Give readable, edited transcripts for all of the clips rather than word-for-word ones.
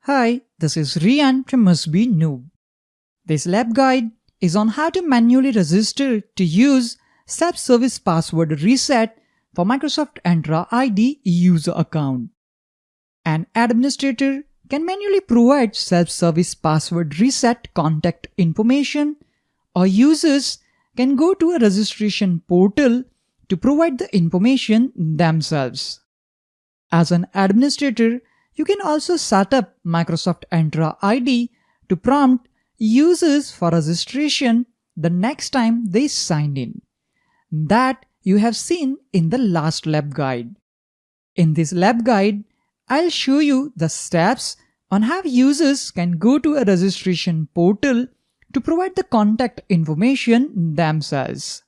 Hi, this is Rian from Must Be Noob. This lab guide is on how to manually register to use self-service password reset for Microsoft Entra ID user account. An administrator can manually provide self-service password reset contact information, or users can go to a registration portal to provide the information themselves. As an administrator, you can also set up Microsoft Entra ID to prompt users for registration the next time they sign in. That you have seen in the last lab guide. In this lab guide, I'll show you the steps on how users can go to a registration portal to provide the contact information themselves.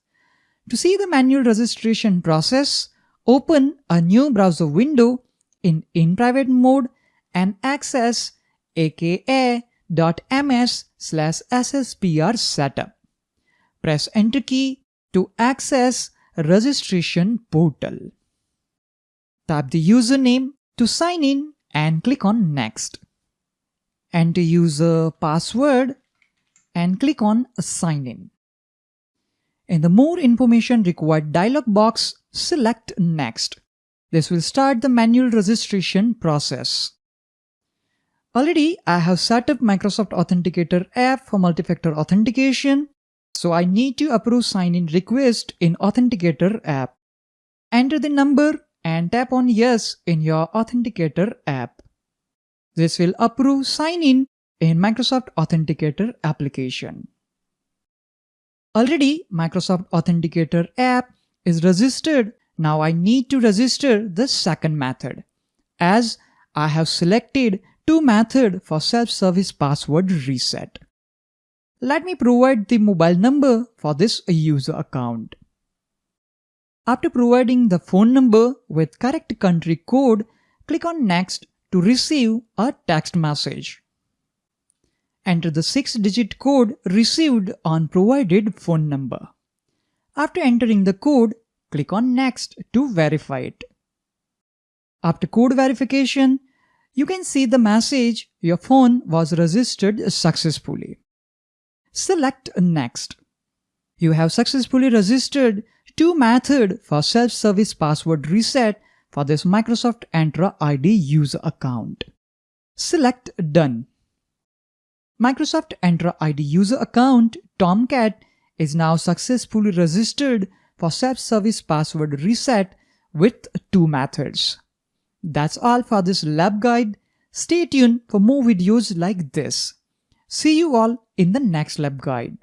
To see the manual registration process, open a new browser window in private mode and access aka.ms/sspr setup. Press Enter key to access registration portal. Tap the username to sign in and click on Next. Enter user password and click on Sign in. In the More Information Required dialog box, select Next. This will start the manual registration process. Already, I have set up Microsoft Authenticator app for multi-factor authentication, so I need to approve sign-in request in Authenticator app. Enter the number and tap on Yes in your Authenticator app. This will approve sign-in in Microsoft Authenticator application. Already, Microsoft Authenticator app is registered. Now I need to register the second method, as I have selected two methods for self-service password reset. Let me provide the mobile number for this user account. After providing the phone number with correct country code, click on Next to receive a text message. Enter the 6-digit code received on provided phone number. After entering the code, click on Next to verify it. After code verification, you can see the message your phone was registered successfully. Select Next. You have successfully registered two methods for self-service password reset for this Microsoft Entra ID user account. Select Done. Microsoft Entra ID user account Tomcat is now successfully registered for self-service password reset with two methods. That's all for this lab guide. Stay tuned for more videos like this. See you all in the next lab guide.